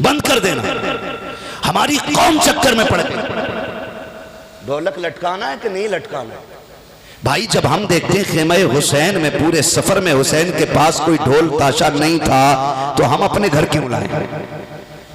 बंद कर देना। हमारी कौम चक्कर में पड़ गई। ढोलक लटकाना है कि नहीं लटकाना है? भाई जब हम देखते हैं खेमे हुसैन में पूरे सफर में हुसैन के पास कोई ढोल ताशा नहीं था, तो हम अपने घर क्यों लाएं?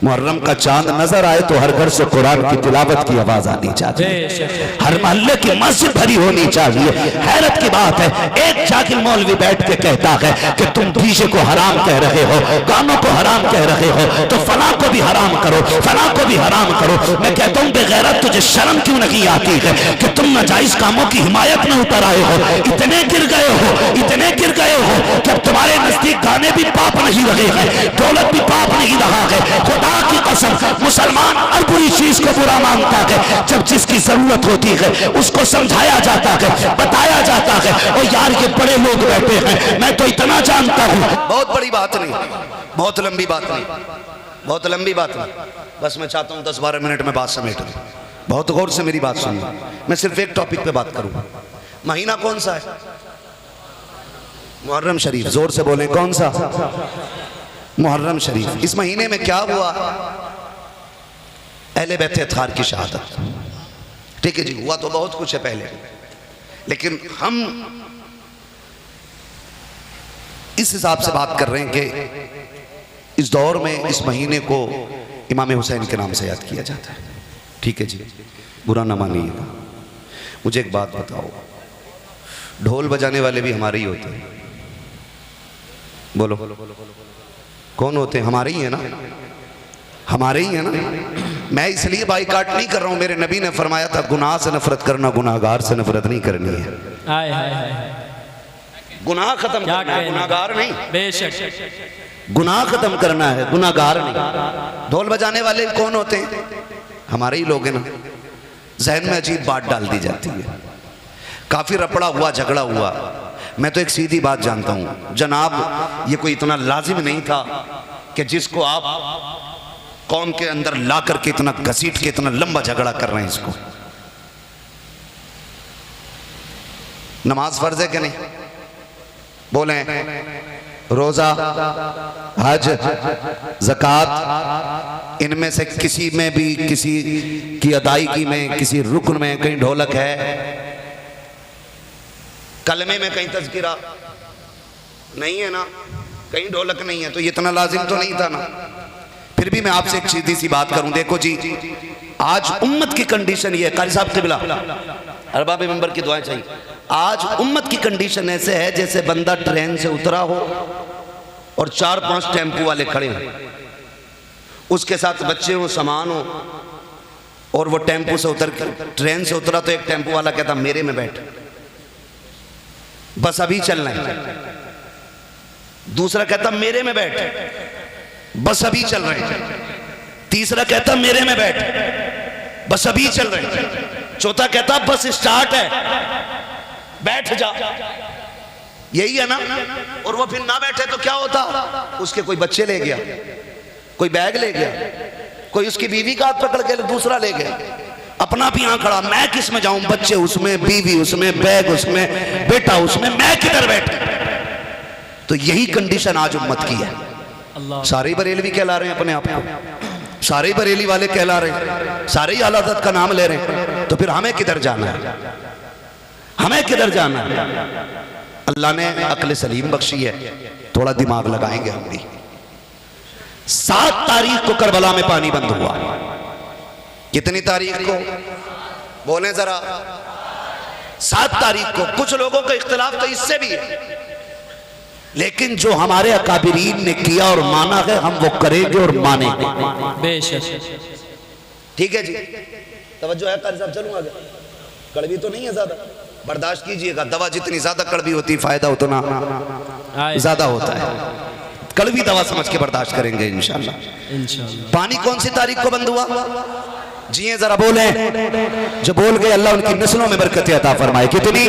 मुहर्रम का चांद नजर आए तो हर घर से कुरान की तिलावत की आवाज आनी चाहिए, हर मोहल्ले की मस्जिद भरी होनी चाहिए। हैरत की बात है, एक जाकिर मौलवी बैठ के कहता है कि तुम डीजे को हराम कह रहे हो, गानों को हराम कह रहे हो, तो फला को भी हराम करो, फला को भी हराम करो। मैं कहता हूँ बेगैरत, तुझे शर्म क्यों नहीं आती है कि तुम नाजायज कामों की हिमायत में उतर आए हो? इतने गिर गए हो, इतने गिर गए हो कि अब तुम्हारे नजदीक गाने भी पाप नहीं रहे हैं, ढोलक भी पाप नहीं रहा है। खुदा की कसम, मुसलमान हर बुरी चीज को बुरा मानता है। जब जिसकी जरूरत होती है उसको समझाया जाता है, बताया जाता है। और यार ये बड़े लोग बैठे हैं, मैं तो इतना जानता हूँ। बहुत बड़ी बात नहीं, बहुत लंबी बात नहीं, बहुत लंबी बात नहीं, बस मैं चाहता हूँ 10-12 मिनट में बात समेट लूं। बहुत गौर से मेरी बात सुनिए, मैं सिर्फ एक टॉपिक पे बात करूंगा। महीना कौन सा है? मुहर्रम शरीफ। जोर से बोलें, कौन सा? मुहर्रम शरीफ। इस महीने में क्या हुआ? अहले बैत अतहार की शहादत। ठीक है जी, हुआ तो बहुत कुछ है पहले, लेकिन हम इस हिसाब से बात कर रहे हैं कि इस दौर में इस महीने को इमाम हुसैन के नाम से याद किया जाता है। ठीक है जी, बुरा ना मानिएगा। मुझे एक बात बताओ, ढोल बजाने वाले भी हमारे ही होते हैं? बोलो कौन होते हैं? हमारे ही है ना, हमारे ही है ना। मैं इसलिए बाइकाट नहीं कर रहा हूं, मेरे नबी ने फरमाया था गुनाह से नफरत करना, गुनाहगार से नफरत नहीं करनी है। आए हाय हाय, गुनाह खत्म करना है, गुनाहगार नहीं। बेशक गुनाह खत्म करना है, गुनाहगार नहीं। ढोल बजाने वाले कौन होते हैं? हमारे ही लोग हैं ना। जहन में अजीब बात डाल दी जाती है, काफी रपड़ा हुआ, झगड़ा हुआ। मैं तो एक सीधी बात जानता हूं जनाब, ये कोई इतना लाजिम नहीं था कि जिसको आप कौम के अंदर ला करके इतना घसीट के इतना लंबा झगड़ा कर रहे हैं। इसको नमाज फर्ज है कि नहीं? बोले रोजा, हज, ज़कात, इनमें से किसी में भी किसी की अदायगी में किसी रुकन में कहीं ढोलक है? कलमे में कहीं तज़किरा नहीं है ना, कहीं ढोलक नहीं है, तो ये इतना लाजिम तो नहीं था ना। फिर भी मैं आपसे एक सीधी सी बात करूं, देखो जी, आज उम्मत की कंडीशन ये है। कारी साहब क़िबला, अरबाब मेंबर की दुआएं चाहिए। आज उम्मत की कंडीशन ऐसे है जैसे बंदा ट्रेन से उतरा हो और 4-5 टेम्पो वाले खड़े हों, उसके साथ बच्चे हो, सामान हो, और वो टेम्पो से उतर ट्रेन से उतरा तो एक टेम्पो वाला कहता मेरे में बैठ, बस अभी चलना है। दूसरा कहता मेरे में बैठ, बस अभी चल रहे हैं। तीसरा कहता मेरे में बैठ, बस अभी चल रहे हैं। चौथा कहता बस स्टार्ट है, बैठ जा। यही है ना। और वो फिर ना बैठे तो क्या होता? उसके कोई बच्चे ले गया, कोई बैग ले गया, कोई उसकी बीवी का हाथ पकड़ के दूसरा ले गया, अपना भी यहाँ खड़ा। मैं किस में जाऊं? बच्चे उसमें, बीवी उसमें, बैग उसमें, बेटा उसमें, मैं किधर बैठूं? तो यही कंडीशन आज उम्मत की है। सारे बरेलवी कहला रहे हैं अपने आप को, सारे बरेली वाले कहला रहे हैं, सारे ही आला हज़रत का नाम ले रहे हैं। तो फिर हमें किधर जाना है? हमें किधर जाना है? अल्लाह ने अक्ल सलीम बख्शी है, थोड़ा दिमाग लगाएंगे हम भी। 7 तारीख को करबला में पानी बंद हुआ। कितनी तारीख को? बोले जरा। 7 तारीख को। कुछ लोगों का इख्तिलाफ तो इससे भी है, लेकिन जो हमारे अकाबिरीन ने किया और माना है हम वो करेंगे और मानेंगे। बेशक। ठीक है जी, तवज्जो है कारी साहब? चलूँ आगे? कड़वी तो नहीं है ज्यादा, बर्दाश्त कीजिएगा। दवा जितनी ज्यादा कड़वी होती फायदा उतना ज्यादा होता है। कड़वी दवा समझ के बर्दाश्त करेंगे इंशाअल्लाह। पानी कौन सी तारीख को बंद हुआ? जी जरा बोले। जो बोल गए अल्लाह उनकी नस्लों में बरकत अता फरमाए। कितनी?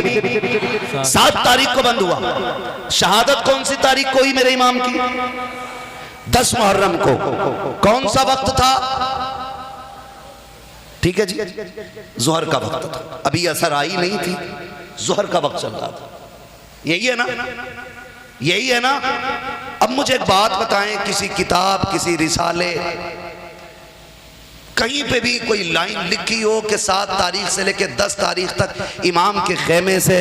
7 तारीख को बंद हुआ। शहादत कौन सी तारीख को हुई मेरे इमाम की? 10 मुहर्रम को। कौन सा वक्त था? ठीक है जी, जोहर का वक्त था। अभी असर आई नहीं थी, जोहर का वक्त चल रहा था। यही है ना, यही है ना। अब मुझे एक बात बताएं, किसी किताब, किसी रिसाले, कहीं पे भी कोई लाइन लिखी हो कि 7 तारीख से लेकर 10 तारीख तक इमाम के खेमे से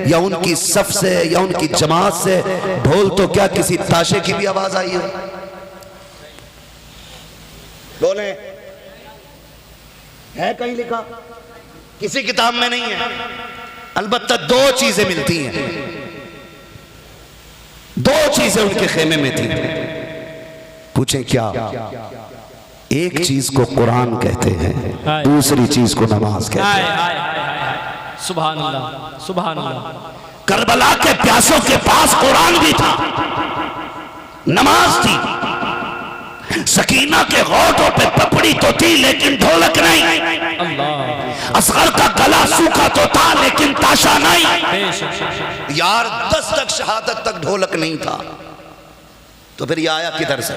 या उनकी सफ से या उनकी जमात से ढोल तो क्या किसी ताशे की भी आवाज आई हो? बोले है कहीं लिखा? किसी किताब में नहीं है। अलबत्ता 2 चीजें मिलती हैं, 2 चीजें उनके खेमे में थी। पूछें क्या? एक चीज को कुरान कहते हैं, दूसरी चीज को नमाज कहते हैं। सुभान अल्लाह, सुभान अल्लाह। करबला के प्यासों के पास कुरान भी था, नमाज थी। सकीना के होठों पे पपड़ी तो थी लेकिन ढोलक नहीं। अल्लाह। असगर का गला सूखा तो था लेकिन ताशा नहीं। यार 10 तक शहादत तक ढोलक नहीं था, तो फिर ये आया किधर से?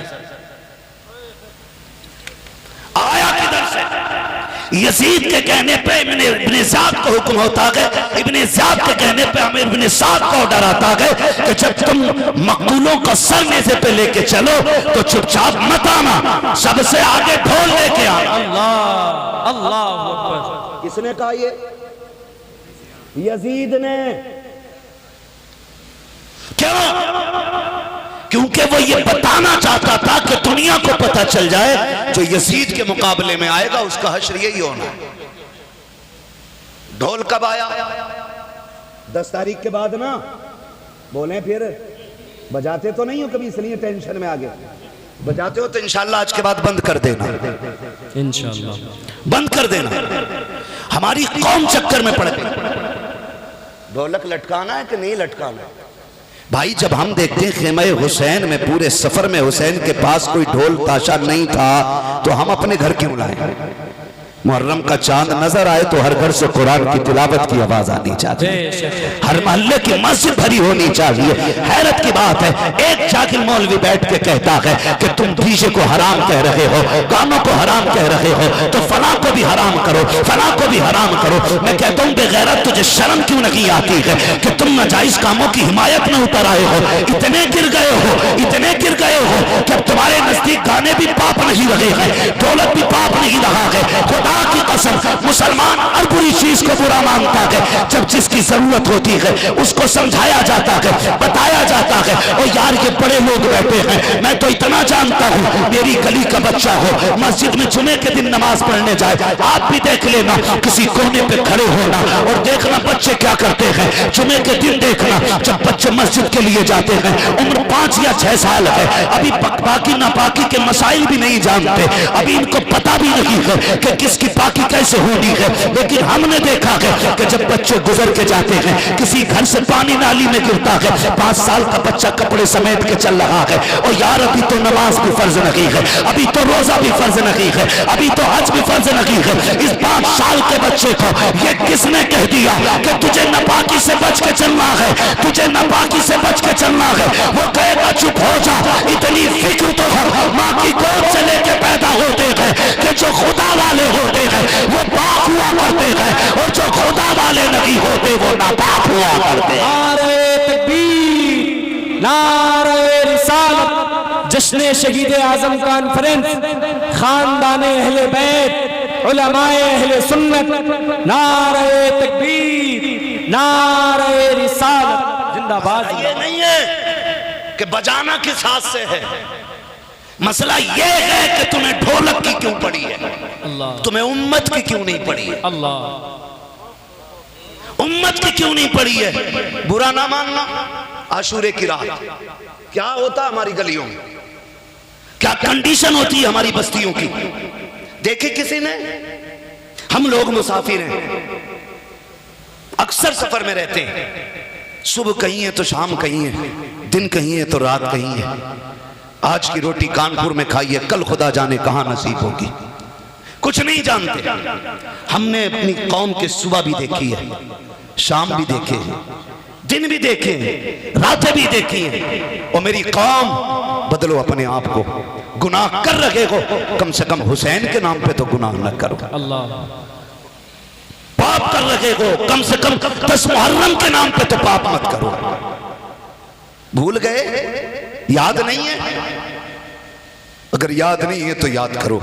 आया किधर से? यजीद के कहने पे इब्ने ज़ियाद को हुक्म होता है, इब्ने ज़ियाद के कहने पे हमें इब्ने साद को ऑर्डर आता है कि जब तुम मकतूलों को सर नेज़े पे लेके चलो तो चुपचाप मत आना, सबसे आगे ढोल लेके आना। अल्लाह, अल्लाह अकबर। किसने कहा ये? यजीद ने। क्यों? क्योंकि वो ये बताना चाहता था कि दुनिया को पता चल जाए जो यजीद के मुकाबले में आएगा उसका हश्र यही होना है। ढोल कब आया? 10 तारीख के बाद ना। बोले फिर बजाते तो नहीं हो कभी, इसलिए टेंशन में आ गए। बजाते हो तो इंशाल्लाह आज के बाद बंद कर देना, इंशाल्लाह बंद कर देना। हमारी कौम चक्कर में पड़ गई। ढोलक लटकाना है कि नहीं लटकाना है? भाई जब हम देखते हैं खेमे हुसैन में पूरे सफर में हुसैन के पास कोई ढोल ताशा नहीं था तो हम अपने घर क्यों लाए? मुहर्रम का चांद नजर आए तो हर घर से कुरान की तिलावत की आवाज आनी चाहिए, हर मोहल्ले की मस्जिद भरी होनी चाहिए। हैरत की बात है, एक जाकिर मौलवी बैठ के कहता है कि तुम डीजे को हराम कह रहे हो, गानों को हराम कह रहे हो, तो फला को भी हराम करो, फला को भी हराम करो। मैं कहता हूँ बेगैरत, तुझे शर्म क्यों नहीं आती है कि तुम नाजायज कामों की हिमायत में उतर आए हो? इतने गिर गए हो, इतने गिर गए हो कि अब तुम्हारे नजदीक गाने भी पाप नहीं रहे हैं, ढोलक भी पाप नहीं रहा है। खुदा की कसम, मुसलमान हर बुरी चीज को बुरा मानता है, जब जिसकी जरूरत होती है उसको समझाया जाता है, बताया जाता है। और यार ये बड़े लोग बैठे हैं, मैं तो इतना जानता हूँ, मेरी गली का बच्चा हो मस्जिद में जुमे के दिन नमाज पढ़ने जाए, आप भी देख लेना, किसी कोने पे खड़े होना और देखना बच्चे क्या करते हैं। जुमे के दिन देखना, जब बच्चे मस्जिद के लिए जाते हैं, उम्र 5 या 6 साल है, अभी बाकी नापाकी के मसाइल भी नहीं जानते, अभी इनको पता भी नहीं है कि किसकी पाकी कैसे होनी है। लेकिन हमने देखा है कि जब बच्चे गुजर के जाते हैं, किसी घर से पानी नाली में गिरता है, 5 साल का बच्चा कपड़े समेट के चल रहा है, और यार अभी तो नमाज भी फर्ज नहीं है, अभी तो रोजा भी फर्ज नहीं है, अभी तो हज भी फर्ज नहीं है। इस 5 साल के बच्चे को ये किसने कह दिया कि तुझे नापाकी से बच के चलना है, तुझे नापाकी से बच के चलना है? वो कहेगा चुप हो जा, इतनी फिक्र तो माँ की गोद से लेके पैदा होते हैं कि जो खुदा वाले होते हैं वो पाक हुआ करते हैं, और जो खुदा वाले नहीं होते वो नापाक हुआ करते हैं। नारे तकबीर, नारे रिसालत, जश्न शहीद आजम कॉन्फ्रेंस, खानदाने अहले बैत, उलमाए अहले सुन्नत, नारे तकबीर, नारे रिसालत, जिंदाबाद। ये नहीं है कि बजाना किस हाथ से है, मसला ये है कि तुम्हें ढोलक की क्यों पड़ी है, अल्लाह, तुम्हें उम्मत की क्यों नहीं पड़ी है, अल्लाह, उम्मत की क्यों नहीं पड़ी है। बुरा ना मानना, आशूरे की रात क्या होता हमारी गलियों में, क्या कंडीशन होती है हमारी बस्तियों की। देखे किसी ने, हम लोग मुसाफिर हैं, अक्सर सफर में रहते हैं, सुबह कहीं है तो शाम कहीं है, दिन कहीं है तो रात कहीं है। आज की रोटी कानपुर में खाइए, कल खुदा जाने कहां नसीब होगी, कुछ नहीं जानते। हमने अपनी कौम के सुबह भी देखी है, शाम भी देखे हैं, दिन भी देखे हैं, रातें भी देखी हैं। और मेरी कौम, बदलो अपने आप को, गुनाह कर रहे हो कम से कम हुसैन के नाम पे तो गुनाह न करो, अल्लाह, पाप कर रहे हो कम से कम 10 मुहर्रम के नाम पे तो पाप मत करो। भूल गए, याद नहीं है? अगर याद नहीं है तो याद करो।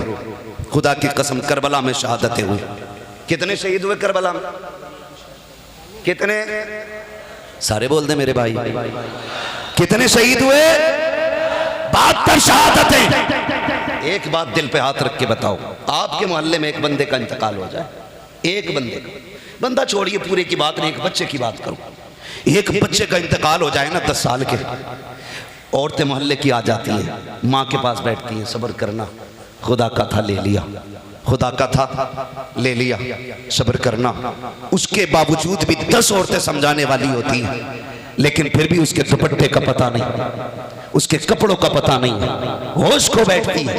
खुदा की कसम करबला में शहादतें हुई। कितने शहीद हुए करबला में? कितने? सारे बोल दे मेरे भाई। कितने शहीद हुए? 72 शहादतें। एक बात दिल पे हाथ रख के बताओ, आपके मोहल्ले में एक बंदे का इंतकाल हो जाए, एक बंदे का, बंदा छोड़िए पूरे की बात नहीं, एक बच्चे की बात करो, एक बच्चे का इंतकाल हो जाए ना 10 साल के, औरतें मोहल्ले की आ जाती हैं, माँ के पास बैठती हैं, सब्र करना, खुदा का था ले लिया, खुदा का था ले लिया, सब्र करना। उसके बावजूद भी 10 औरतें समझाने वाली होती हैं, लेकिन फिर भी उसके दुपट्टे का पता नहीं, उसके कपड़ों का पता नहीं, होश को बैठती है,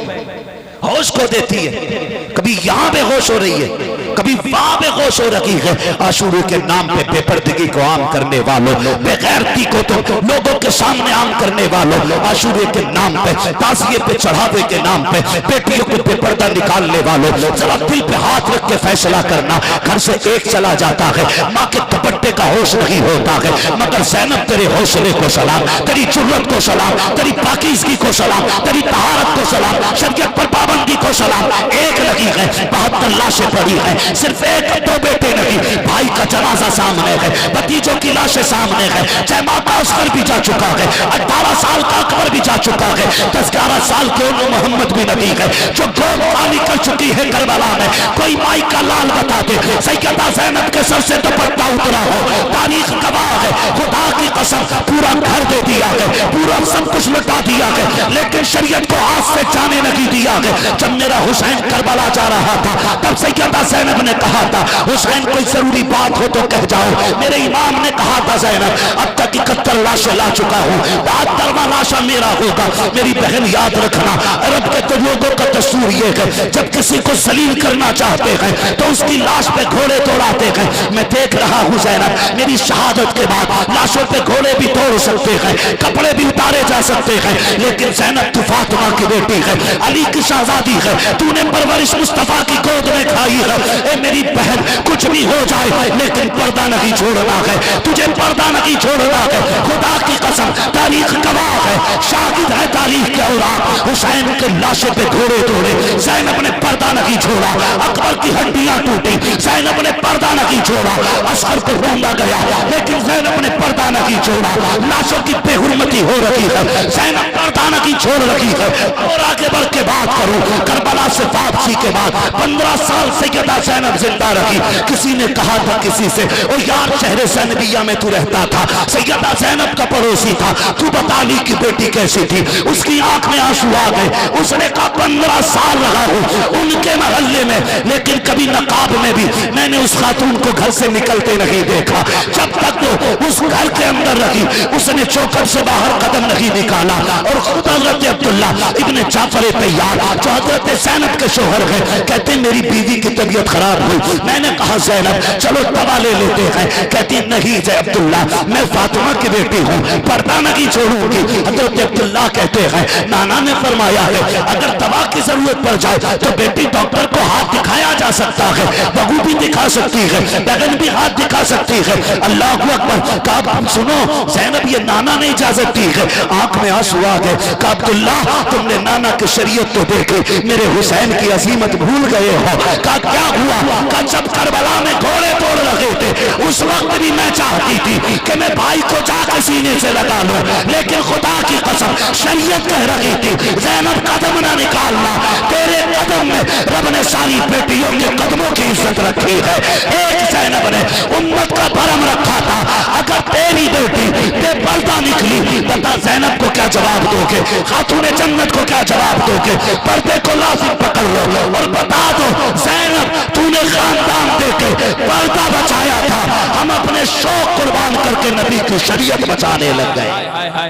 होश को देती है, कभी यहाँ बेहोश हो रही है, कभी वहां बेहोश हो रही है। आशूरे के नाम पे बेपर्दगी को आम करने वालों, बेगैरती को तो लोगों के सामने आम करने वालों, आशूरे के नाम पे, ताज़िए पे, चढ़ावे के नाम पे बेटियों को बेपर्दा निकालने वालों, जरा दिल पे हाथ रख के फैसला करना। घर से एक चला जाता है, माँ के दुपट्टे का होश नहीं होता है, मगर ज़ैनब तेरे हौसले को सलाम, तेरी जुर्रत को सलाम, तेरी पाकीज़गी को सलाम, तेरी तहारत को सलाम, शरीयत पर पाबंदी को सलाम। एक लगी है, 72 लाशें पड़ी है, सिर्फ एक दो बेटे नहीं, भाई का जनाजा सामने है, भतीजों की लाशें सामने है, चाहे माता असगर भी जा चुका है, 18 साल का अकबर भी जा चुका है, 10-11 साल के उन्होंने मोहम्मद भी नबी है, जो गोद पानी कर चुकी है करबला में। कोई माई का लाल बता दे, सैयदा ज़ैनब के सर से दुपट्टा उतरा हो, तारीख गवाह है, खुदा की कसम पूरा घर दे दिया है, पूरा सब कुछ लुटा दिया है, लेकिन शरीयत को हाथ से जाने नहीं दिया है। जब मेरा हुसैन करबला जा रहा था, तब सैयदा ज़ैनब ने कहा था, हुसैन कोई जरूरी बात हो तो कह जाओ। मेरे इमाम ने कहा था, ज़ैनब अब तक 71 लाशें ला चुका हूँ, 72वां लाशा मेरा होगा। मेरी बहन याद रखना, अरब के तो लोगों का दस्तूर ये है, जब किसी को जलील करना चाहते हैं तो उसकी लाश पे घोड़े तोड़ाते हैं। मैं देख रहा हूँ ज़ैनब, मेरी शहादत के बाद लाशों पे घोड़े भी तोड़ सकते हैं, कपड़े भी उतारे जा सकते हैं, लेकिन ज़ैनब तू फातिमा की बेटी है, अली की शहजादी है, तूने परवरिश मुस्तफा की गोद में खाई है। ए मेरी बहन, कुछ भी हो जाए लेकिन पर्दा नहीं छोड़ना है, तुझे पर्दा नहीं छोड़ना है। खुदा की कसम तारीख गवाह है, शाहिद है तारीख के औलाद, हुसैन के लाशों पे घोड़े तोड़े, ज़ैनब ने पर्दा नहीं छोड़ा, अकबर की हड्डियां टूटी, ज़ैनब ने पर्दा नहीं छोड़ा, असगर को ढूंढा गया लेकिन ज़ैनब ने पर्दा नहीं छोड़ा, लाशों की बेहुरमती हो रही है, ज़ैनब पर्दा नहीं छोड़ रही है। और आगे बढ़ के बात करूं, करबला से वापसी के बाद 15 साल सैयदा ज़ैनब जिंदा रही। किसी ने कहा था किसी से, ओ यार शहर ज़ैनबिया में तू रहता था, सैयदा ज़ैनब का पड़ोसी था, तू बता अली की बेटी कैसी थी? उसकी आंख में आंसू आ गए, उसने कहा 15 साल रहा हूं उनके महल्ले में, लेकिन कभी नकाब में भी मैंने उस खातून को घर से निकलते नहीं देखा। जब तक वो उस घर के अंदर रही, उसने चौखट से बाहर कदम नहीं निकाला। और खुद हज़रत अब्दुल्ला इब्ने जाफर तैयार, जो हज़रत ज़ैनब के शोहर है, कहते मेरी बीवी की तबीयत खराब हुई, मैंने कहा ज़ैनब चलो दवा ले लेते हैं, कहती नहीं जय अब्दुल्ला, मैं फातिमा की बेटी हूँ, पर्दा नहीं छोड़ूंगी। हज़रत अब्दुल्ला कहते हैं नाना ने फरमाया है अगर दवा की जरूरत पड़ जाए तो बेटी डॉक्टर को हाथ दिखाया जा सकता है, बहू भी दिखा सकती है, बहन भी हाथ दिखा सकती है। अल्लाह अकबर। कहा सुनो ज़ैनब ये नाना ने इजाजत दी है। आंख में आंसू आ गए। कहा अब्दुल्ला तुमने नाना की शरीयत तो देखी, मेरे हुसैन की अजीमत भूल गए हो। कहा क्या हुआ? कहा जब करबला में घोड़े तोड़ रहे थे उस वक्त भी मैं चाहती थी कि मैं भाई को जाकर सीने से लगा लूं, लेकिन खुदा की कसम शरीयत कह रही थी ज़ैनब कदम ना निकालना, तेरे कदम में रब ने सारी बेटियों के कदमों की इज्जत रखी है। एक ज़ैनब ने उम्मत का भरम रखा था, अगर तेरी बेटी बेपर्दा निकली बता ज़ैनब को क्या जवाब दोगे? खातूने जन्नत को क्या जवाब दोगे? पर्दे को लाजिम पकड़ लो और बता दो ज़ैनब तूने खानदान देके पर्दा बचाया था, हम अपने शौक कुर्बान करके नबी की शरीयत बचाने लग गए।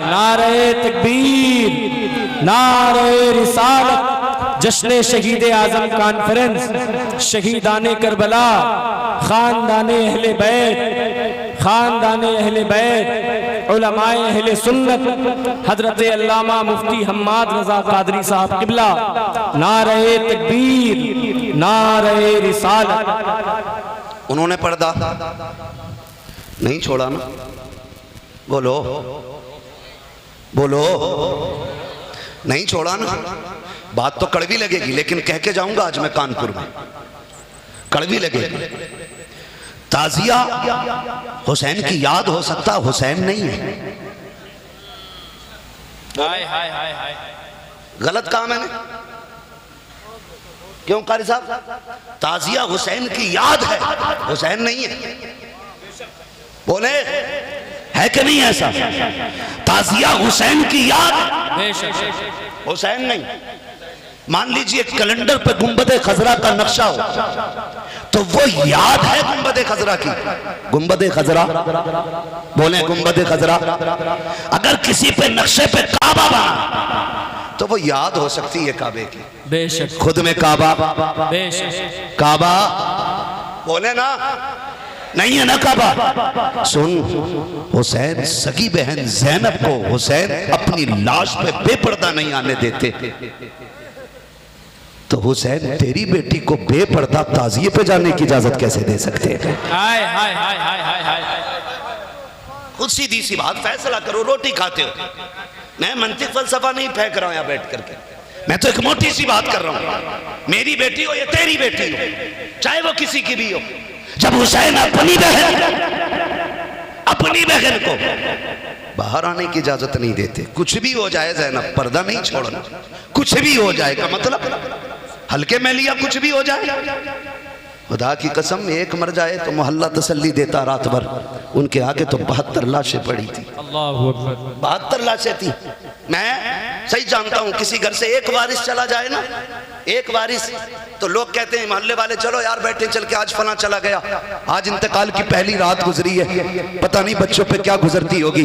नारे तकबीर, नारे रिसालत, जश्न शहीद आजम कॉन्फ्रेंस, शहीदाने करबला, खानदाने अहले बैत, खानदाने अहले बैत, उलमाए अहले सुन्नत, हजरत अल्लामा मुफ्ती हम्माद रजा कादरी साहब किबला, नारे तकबीर, नारे रिसालत। उन्होंने पर्दा नहीं छोड़ा ना? बोलो बोलो, नहीं छोड़ा ना? बात तो कड़वी लगेगी, लेकिन कह के जाऊंगा आज मैं कानपुर में, कड़वी लगेगी। ताजिया हुसैन की याद हो सकता, हुसैन नहीं है। हाय हाय हाय हाय, गलत कहा मैंने? क्यों कारी साहब? ताजिया हुसैन की याद है, हुसैन नहीं है। बोले है कि नहीं ऐसा? ताजिया हुसैन की याद, हुसैन नहीं। मान लीजिए कैलेंडर पे गुंबदे खजरा का नक्शा हो तो वो याद है गुंबदे खजरा की। गुंबदे खजरा, बोले गुंबदे खजरा। अगर किसी पे नक्शे पे काबा बना तो वो याद हो सकती है काबे की। बेशक। खुद में काबा, बेशक। काबा बोले ना, नहीं है ना काबा। सुन, हुसैन सगी बहन ज़ैनब को हुसैन अपनी लाश पे बेपर्दा नहीं आने देते, तो हुसैन तेरी बेटी को बेपर्दा ताजिए पे जाने की इजाजत कैसे दे सकते हैं? हाय हाय हाय हाय हाय हाय। खुद सीधी सी बात, फैसला करो। रोटी खाते हो, मैं मंतिक फलसफा नहीं फेंक रहा हूं यहां बैठ करके, मैं तो एक मोटी सी बात कर रहा हूं। मेरी बेटी हो या तेरी बेटी हो, चाहे वो किसी की भी हो, जब हुसैन अपनी बहन को बाहर आने की इजाजत नहीं देते, कुछ भी हो जाए ज़ैनब पर्दा नहीं छोड़ना, कुछ भी हो जाए का मतलब हल्के में लिया, कुछ भी हो जाए। खुदा की कसम, एक मर जाए तो मोहल्ला तसल्ली देता रात भर, उनके आगे तो 72 लाशें पड़ी थी। अल्लाहु अकबर। 72 लाशें थी। मैं सही जानता हूं, किसी घर से एक वारिस चला जाए ना, एक वारिस, तो लोग कहते हैं मोहल्ले वाले, चलो यार बैठे चल के, आज फला चला गया, आज इंतकाल की पहली रात गुजरी है, पता नहीं बच्चों पे क्या गुजरती होगी,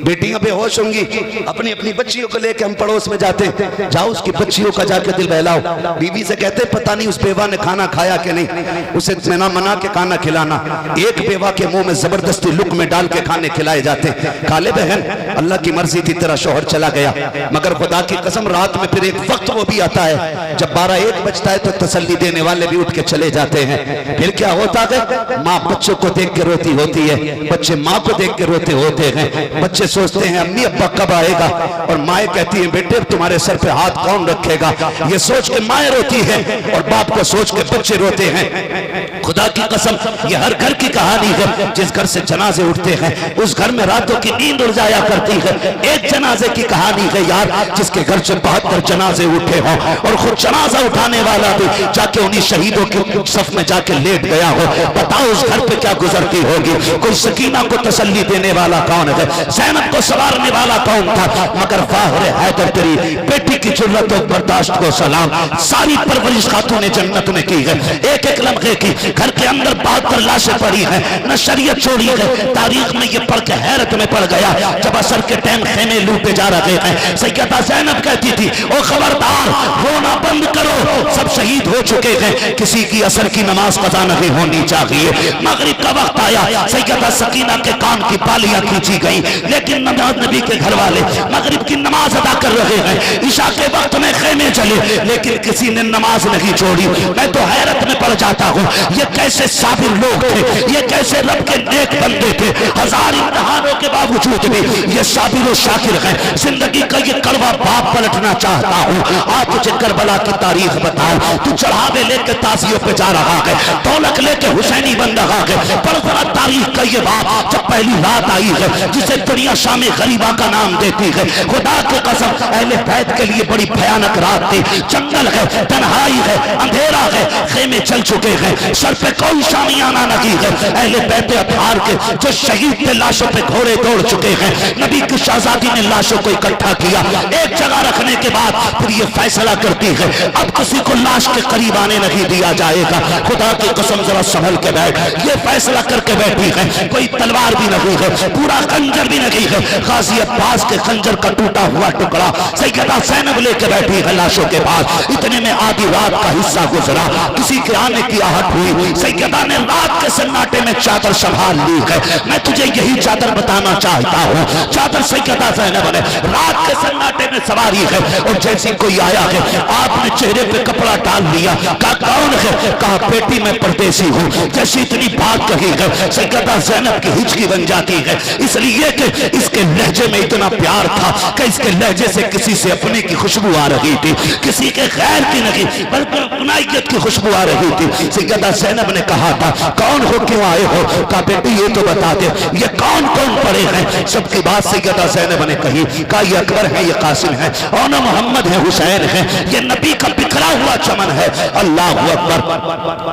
बेटियां बेहोश होंगी, अपनी अपनी बच्चियों को लेके हम पड़ोस में जाते, जाओ उसकी बच्चियों का जाके दिल बहलाओ। बीवी से कहते पता नहीं उस बेवा ने खाना खाया कि नहीं, उसे मना के खाना खिलाना। एक बेवा के मुंह में जबरदस्ती लुक में डाल के खाने खिलाए जाते। काले बहन, अल्लाह की मर्जी थी तेरा शौहर चला गया, मगर खुदा की कसम रात में फिर एक वक्त वो भी आता है जब 12-1 बजता है तो तसल्ली देने वाले भी उठ के चले जाते हैं। फिर क्या होता है, माँ बच्चों को देख के रोती होती है, बच्चे माँ को देख के रोते होते हैं। बच्चे सोचते हैं अम्मी अब्बा कब आएगा, और माँ कहती है बेटे तुम्हारे सर पे हाथ कौन रखेगा। ये सोच के माँ रोती है और बाप को सोच के बच्चे रोते हैं। खुदा की कसम, ये हर घर की कहानी है। जिस घर से जनाजे उठते हैं उस घर में रातों की नींद उड़ जाया करती है। एक जनाजे की कहानी है यार, जिसके घर से 72 जनाजे उठे हों और खुद जनाजा उठाने वाला भी जाके उन्हीं शहीदों के सफ में जाके लेट गया हो। बताओ उस घर पे क्या गुजरती होगी। कोई सकीना को तसल्ली देने वाला कौन है, ज़ैनब को सवारने वाला कौन था। मगर वाहिर हैदर तेरी बेटी की जुर्रत और बर्दाश्त को सलाम। सारी परवरिश खातून ने जन्नत में की है, एक एक लम्हे की। घर के अंदर 72 लाशें पड़ी हैं, न शरीयत छोड़ी है। तारीख में ये पढ़ के हैरत में पड़ गया, जब असर के टाइम खेमे लूटे जा रहे हैं, सैयदा ज़ैनब कहती थी ओ खबरदार रोना बंद करो, सब शहीद हो चुके हैं, किसी की असर की नमाज कज़ा नहीं होनी चाहिए। मगरिब का वक्त आया, सैयदा सकीना के कान की बालियां खींची गई, लेकिन नबी के घर वाले मगरिब की नमाज अदा कर रहे हैं। ईशा के वक्त में खेमे चले, लेकिन किसी ने नमाज नहीं छोड़ी। मैं तो हैरत में पड़ जाता हूँ, ये कैसे साबिर लोग थे, ये कैसे रब के नेक बंदे थे। हजार इम्तिहानों के बावजूद भी ये साबिर और शाकिर है। जिंदगी का ये कड़वा बाप पलटना चाहता हूँ। आज तुझे करबला की तारीख बताऊं, तू चढ़ावे लेके ताजियों पे जा रहा है, दौलत लेके हुसैनी बन रहा है। पर जरा तारीख का ये बाप जब पहली रात आई है, जिसे दुनिया शाम गरीबा का नाम देती है, खुदा की कसम अहले बैत के लिए बड़ी भयानक रात थी। जंगल है, तन्हाई है, अंधेरा है, खेमे चल चुके हैं, सर पे कोई शामियाना नहीं है। अहले बैत अतहार के जो शहीद थे लाशों पे घोड़े दौड़ चुके हैं। नबी की शहजादी ने लाशों को इकट्ठा किया, एक जगह रखने के बाद फिर ये फैसला करती है अब किसी को लाश के करीब आने नहीं दिया जाएगा। खुदा की कसम जरा संभल के बैठ, ये फैसला करके बैठी है। कोई तलवार भी नहीं है, पूरा खंजर भी नहीं है, गाजी अब्बास के खंजर का टूटा हुआ टुकड़ा सैयदा ज़ैनब लेके बैठी है लाशों के पास। इतने में आधी रात का हिस्सा गुजरा, किसी के आने की की आहट हुई, सैयदा ने रात के सन्नाटे में चादर संभाल ली है। मैं तुझे यही चादर बताना चाहता हूँ। चादर सैयदा ज़ैनब ने रात के सन्नाटे में सवारी है और जैसे कोई आया है आपने चेहरे पे कपड़ा डाल लिया। कहा कौन है? कहा बेटी मैं परदेसी हूँ। जैसी इतनी बात कही है सैयदा ज़ैनब की हिचकी बन जाती है, इसलिए कि इसके लहजे में इतना प्यार था कि इसके लहजे से किसी से अपने की खुशबू आ रही थी, किसी के गैर की नहीं बल्कि अपनाइयत की खुशबू आ रही थी। सैयदा ज़ैनब ने कहा था कौन हो, क्यों आए हो? कहा बेटी ये तो बता दे ये कौन कौन पड़े हैं। सबकी बात सैयदा ज़ैनब ने कही। कहा ये अकबर है, ये कासिम है, और न मोहम्मद है, हुसैन है, ये नबी का बिखरा हुआ चमन है। अल्लाह अकबर।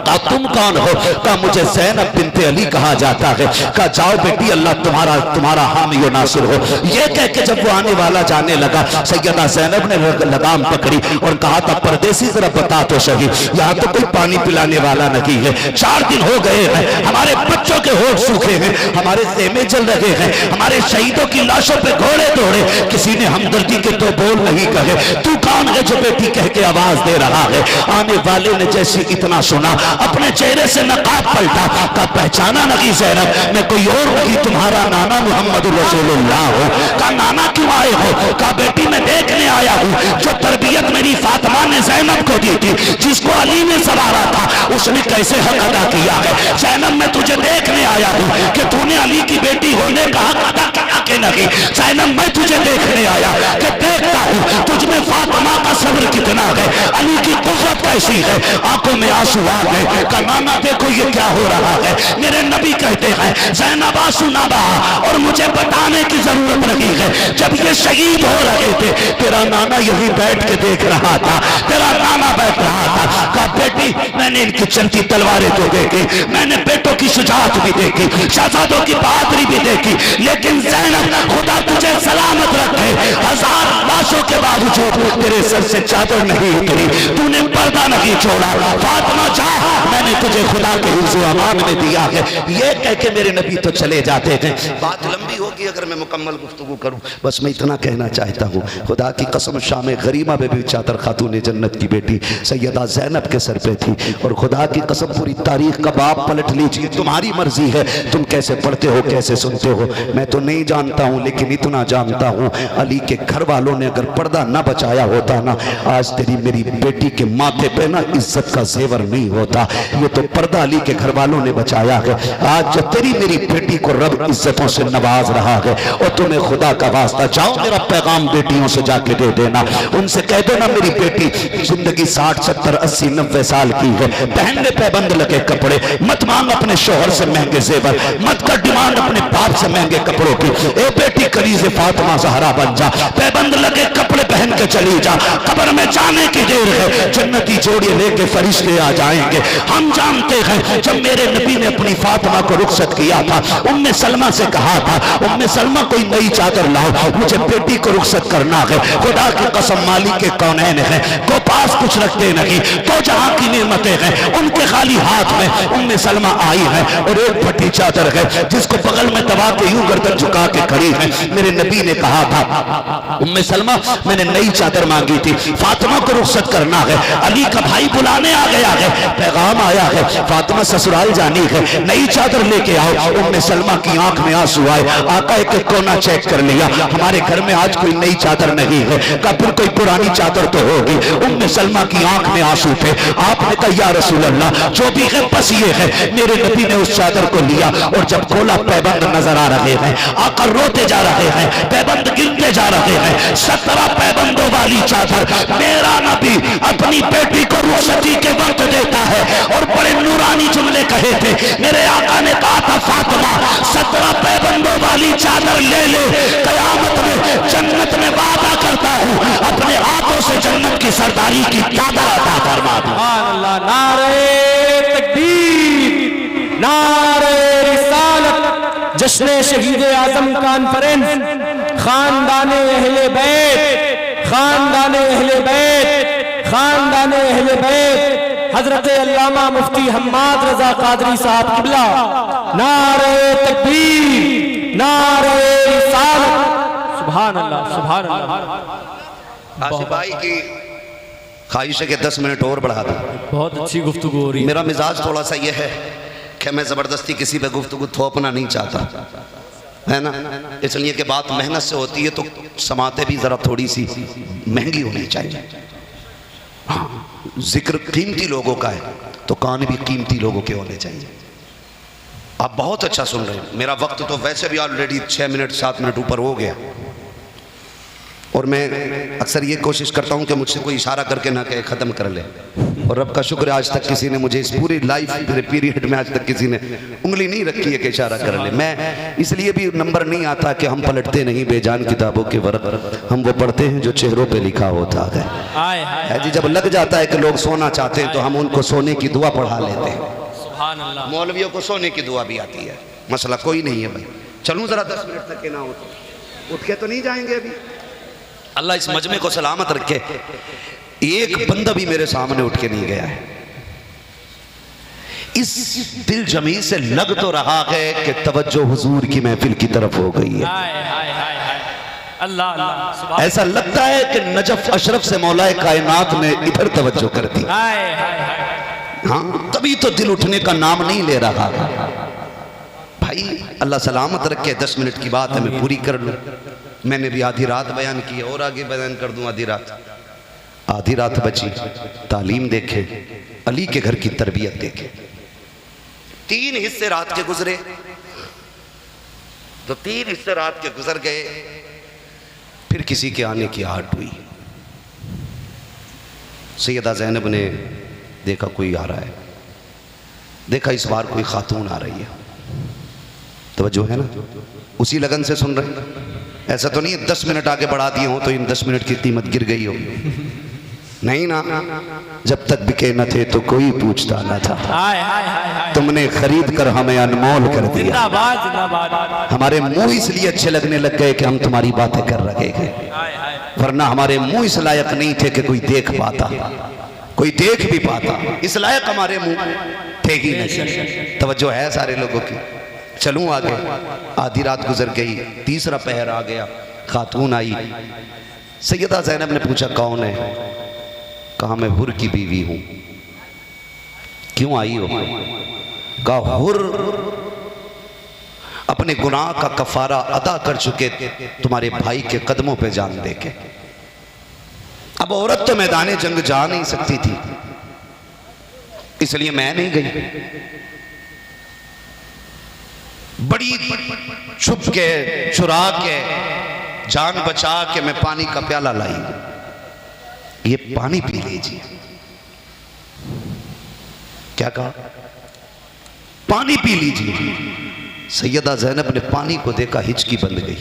कहा तुम कौन हो? कहा मुझे ज़ैनब बिन्ते अली कहा जाता है। कहा जाओ बेटी अल्लाह तुम्हारा हामी व नासिर हो। ये कह के जब वो आने वाला जाने लगा सैयदा ज़ैनब ने लगाम पकड़ी और कहा था परदेसी जरा बता तो सही, यहाँ तो कोई पानी पिलाने वाला नहीं है। 4 दिन हो गए हैं, हमारे बच्चों के होठ सूखे हैं, हमारे खेमे जल रहे हैं, हमारे शहीदों की लाशों पे घोड़े दौड़े, किसी ने हमदर्दी के तो बोल नहीं कहे। तू कौन है जो बेटी कह के आवाज दे रहा है? आने वाले ने जैसे इतना सुना अपने चेहरे से नकाब पलटा। का पहचाना नहीं ज़ैनब, मैं कोई और नहीं तुम्हारा नाना मोहम्मद रसूलुल्लाह हो। का नाना क्यों आए हो? का बेटी मैं देखने आया हूँ जो तरबियत मेरी फातिमा ने ज़ैनब को दी थी, जिसको अली ने सवारा था, उसने कैसे हक अदा किया है। ज़ैनब मैं तुझे देखने आया हूँ कि तूने अली की बेटी होने का हक अदा किया कि नहीं। ज़ैनब मैं तुझे देखने आया कि देखता हूँ तुझमें फातिमा का सब्र कितना है, अली की कुव्वत कैसी है। आंखों में आंसू आ गए। का नाना देखो ये क्या हो रहा है। मेरे नबी कहते हैं ज़ैनब आंसू ना बहा और मुझे बताने की जरूरत नहीं है। जब ये शहीद हो रहे थे तेरा नाना यही बैठ के देख रहा था, तेरा नाना बैठ रहा था। कहा बेटी मैंने इनकी चलती तलवारें तो देखी, मैंने बेटों की शुजाअत भी देखी, शहजादों की बहादुरी भी देखी, लेकिन ज़ैनब खुदा तुझे सलामत रखे, 1000 लाशों के बावजूद तेरे सर से चादर नहीं उतरी, तूने पर्दा नहीं छोड़ा। फातिमा चाह मैंने तुझे खुदा के हिफ्ज़ व अमान में दिया है। ये कह के मेरे नबी तो चले जाते थे। बात लंबी होगी अगर मैं मुकम्मल गुफ्तगू करूं, बस मैं इतना कहना चाहता हूँ खुदा की कसम शाम गरीमा में भी चादर खातून जन्नत की बेटी सैयदा ज़ैनब के सर पे थी। और खुदा की कसम पूरी तारीख का बाप पलट लीजिए, तुम्हारी मर्जी है तुम कैसे पढ़ते हो कैसे सुनते हो, मैं तो नहीं जानता हूँ, लेकिन इतना जानता हूँ अली के घर वालों ने अगर पर्दा न बचाया होता ना, आज तेरी मेरी बेटी के माथे पे ना इज्जत का जेवर नहीं होता। ये तो पर्दा अली के घर वालों ने बचाया है। आज जब तेरी मेरी बेटी को रब इज्जतों से नवाज रहा है और तुम्हें खुदा का वास्ता जाओ मेरा पैगाम बेटियों से जाके दे देना, उनसे कह देना मेरी बेटी जिंदगी 60 70 80 90 साल की है, पहनने पैबंद लगे कपड़े मत मांग अपने शोहर से महंगे जेवर, मत कर डिमांड अपने बाप से महंगे कपड़ों की। ए बेटी करीज़े फातिमा ज़हरा बन जा, पैबंद लगे कपड़े पहन के चली जा, कब्र में जाने की देर है, जन्नती जोड़ी लेके फरिश्ते आ जाएंगे। हम जानते हैं जब मेरे नबी ने अपनी फातिमा को रुखसत किया था, उम्मे सलमा से कहा था उम्मे सलमा कोई नई चादर लाओ, मुझे बेटी को रुखसत करना है। खुदा की कसम मालिक के कौनैन है, को पास कुछ रखते नहीं, तो जहां की नेमतें हैं उनके खाली हाथ में उम्मे सलमा आई है और एक फटी चादर है जिसको बगल में दबा के यूं गर्दन झुका के खड़ी है। मेरे नबी ने कहा था उम्मे सलमा मैंने नई चादर मांगी थी, फातिमा को रुखसत करना है, अली का भाई बुलाने आ गया है, पैगाम आया है, फातिमा ससुराल जानी है, नई चादर लेके आओ। उम्मे सलमा की आंख में आंसू आए, आका एक कोना चेक कर लिया, हमारे घर में आज कोई नई चादर नहीं है, का फिर कोई पुरानी चादर तो होगी। उम्मे सलमा की आंख में आंसू थे। आपने कहा या रसूल अल्लाह जो भी है बस ये है। मेरे नबी ने उस चादर को लिया और जब खोला पैबंद नजर आ रहे हैं, आका रोते जा रहे हैं, पैबंद गिनते जा रहे हैं, 17 पैबंदों वाली चादर मेरा नबी अपनी बेटी को रुखसती के वक्त देता है। और बड़े नूरानी जुमले कहे थे, मेरे आका ने कहा था फातिमा 17 पैबंदों वाली चादर ले ले, कयामत में जन्नत में वादा करता हूँ अपने हाथों से जन्नत की सरदारी की चादर अता फरमा दूं। अल्लाह नारे तकबीर, नारे रिसालत, जश्न शहीद आजम कॉन्फ्रेंस, खानदाने अहले बैत, खानदाने अहले बैत, खानदाने अहले बैत, हजरत अल्लामा मुफ्ती हम्माद रजा कादरी साहब किबला, नारे तकबीर, नारे रिसालत, सुभान अल्लाह, सुभान अल्लाह। आसिफ भाई की ख्वाहिश है कि 10 मिनट और बढ़ा दूं। बहुत अच्छी गुफ्तगू हो रही है। मेरा मिजाज थोड़ा सा ये है कि मैं ज़बरदस्ती किसी पे गुफ्तगू थोपना नहीं चाहता, है ना, इसलिए कि बात मेहनत से होती है तो समाते भी ज़रा थोड़ी सी महंगी होनी चाहिए। हाँ, जिक्र कीमती लोगों का है तो कान भी कीमती लोगों के होने चाहिए। आप बहुत अच्छा सुन रहे हैं। मेरा वक्त तो वैसे भी ऑलरेडी 6 मिनट 7 मिनट ऊपर हो गया, और मैं अक्सर ये कोशिश करता हूँ कि मुझसे कोई इशारा करके ना कहे ख़त्म कर ले, और रब का शुक्र है आज तक किसी ने मुझे इस पूरी लाइफ पीरियड में आज तक किसी ने उंगली नहीं रखी है कि इशारा कर ले। मैं इसलिए भी नंबर नहीं आता कि हम पलटते नहीं बेजान किताबों के वर्क, हम वो पढ़ते हैं जो चेहरों पे लिखा होता है जी। जब लग जाता है कि लोग सोना चाहते हैं तो हम उनको सोने की दुआ पढ़ा लेते हैं। मौलवियों को सोने की दुआ भी आती है, मसला कोई नहीं है भाई। चलूँ ज़रा 10 मिनट तक के ना हो तो उठ के तो नहीं जाएंगे अभी। अल्लाह इस मजमे को सलामत रखे। एक बंदा भी मेरे सामने उठ के नहीं गया है। इस दिल जमी से लग तो रहा है कि तवज्जो हुजूर की महफिल की तरफ हो गई है। अल्लाह अल्लाह, ऐसा लगता है कि नजफ अशरफ से मौलाए कायनात ने इधर तवज्जो कर दी। हाँ, तभी तो दिल उठने का नाम नहीं ले रहा भाई। अल्लाह सलामत रखे। 10 मिनट की बात है, मैं पूरी कर लूँ। मैंने भी आधी रात बयान की और आगे बयान कर दूं। आधी रात बची, तालीम देखे, अली के घर की तरबियत देखे। 3 हिस्से रात के गुजरे, तो 3 हिस्से रात के गुजर गए। फिर किसी के आने की आहट हुई। सैयदा ज़ैनब ने देखा कोई आ रहा है, देखा इस बार कोई खातून आ रही है। तवज्जो है ना, उसी लगन से सुन रहे हैं। ऐसा तो नहीं है 10 मिनट आगे बढ़ा दिए हो तो इन 10 मिनट की कीमत गिर गई हो, नहीं ना। जब तक बिके न थे तो कोई पूछता न था, तुमने खरीद कर हमें अनमोल कर दिया। हमारे मुंह इसलिए अच्छे लगने लग गए कि हम तुम्हारी बातें कर रहे थे, वरना हमारे मुंह इस लायक नहीं थे कि कोई देख पाता, कोई देख भी पाता। इस लायक हमारे मुंह थे ही नहीं। तवज्जो है सारे लोगों की। चलूं आगे। आधी रात गुजर गई, तीसरा पहर आ गया, खातून आई। सैयदा ज़ैनब ने पूछा कौन है? कहा मैं हुर की बीवी हूं। क्यों आई हो? कहा हुर अपने गुनाह का कफारा अदा कर चुके तुम्हारे भाई के कदमों पे जान दे के। अब औरत तो मैदाने जंग जा नहीं सकती थी, इसलिए मैं नहीं गई। बड़ी छुप के चुरा के जान बचा के मैं पानी का प्याला लाई, ये पानी पी लीजिए। क्या कहा? पानी पी लीजिए। सैयदा ज़ैनब ने पानी को देखा, हिचकी बंद गई।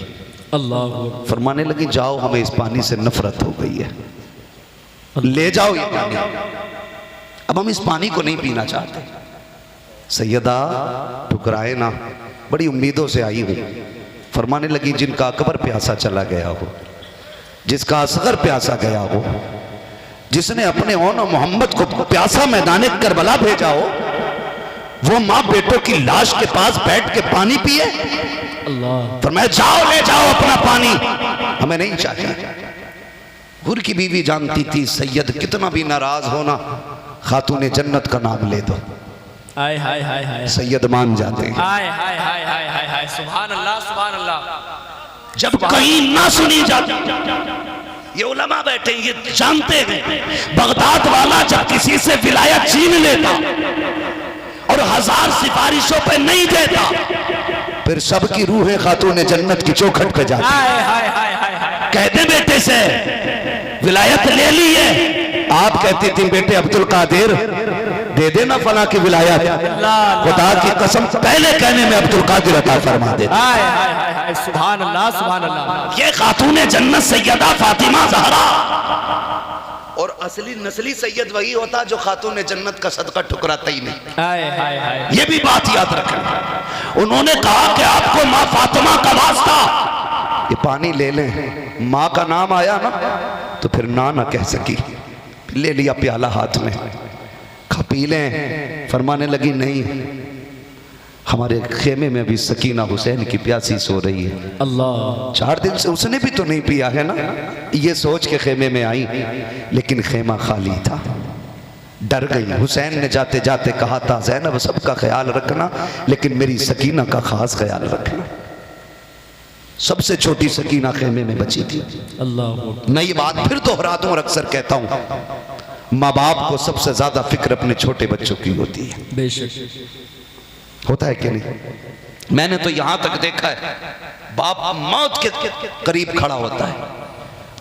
अल्लाह फरमाने लगी जाओ, हमें इस पानी से नफरत हो गई है, ले जाओ ये पानी, अब हम इस पानी को नहीं पीना चाहते। सैयदा ठुकराए ना, बड़ी उम्मीदों से आई हूँ। फरमाने लगी जिनका अकबर प्यासा चला गया हो, जिसका असगर प्यासा गया हो, जिसने अपने ओन मोहम्मद को प्यासा मैदाने करबला भेजा हो, वो माँ बेटों की लाश के पास बैठ के पानी पिए। अल्लाह फरमाया जाओ ले जाओ अपना पानी, हमें नहीं चाहिए। हुर की बीवी जानती थी सैयद कितना भी नाराज होना, खातून जन्नत का नाम ले दो, हाय हाय हाय हाय, सैयद मान जाते हैं। हाय हाय हाय हाय हाय हाय, सुभान अल्लाह सुभान अल्लाह। जब कहीं ना सुनी जाती, ये उलमा बैठे ये जानते हैं, बगदाद वाला जब किसी से विलायत छीन लेता और 1000 सिफारिशों पे नहीं देता, फिर सबकी रूहें खातून जन्नत की चौखट पे जाती। हाय हाय हाय हाय हाय, कहते बेटे से विलायत ले ली है, आप कहती थी बेटे अब्दुल कादिर दे देना फला की विलायत, खुदा की कसम पहले कहने में अब्दुल कादिर अता फरमा दे। हाय हाय हाय हाय, सुभान अल्लाह सुभान अल्लाह। ये खातून जन्नत सैयदा फातिमा ज़हरा, और असली नस्ली सैयद वही होता जो खातून जन्नत का सदका ठुकराता ही नहीं। हाय हाय हाय, ये भी बात याद रखना। उन्होंने कहा कि आपको माँ फातिमा का वास्ता, ये पानी ले लें। माँ का नाम आया ना तो फिर ना कह सकी, ले लिया प्याला हाथ में, खा पी लें। फरमाने लगी नहीं, हमारे खेमे में अभी सकीना हुसैन की प्यासी सो रही है। अल्लाह 4 दिन से उसने भी तो नहीं पिया है ना, ये सोच के खेमे में आई, लेकिन खेमा खाली था। डर गई। हुसैन ने जाते जाते कहा था, ज़ैनब सबका ख्याल रखना, लेकिन मेरी सकीना का खास ख्याल रखना। सबसे छोटी सकीना खेमे में बची थी। अल्लाह मैं ये बात फिर दोहरा दूं और अक्सर कहता हूं, माँ बाप को सबसे ज्यादा फिक्र अपने छोटे बच्चों की होती है। बेशक होता है कि नहीं? मैंने तो यहां तक देखा है, बाप मौत के करीब खड़ा होता है,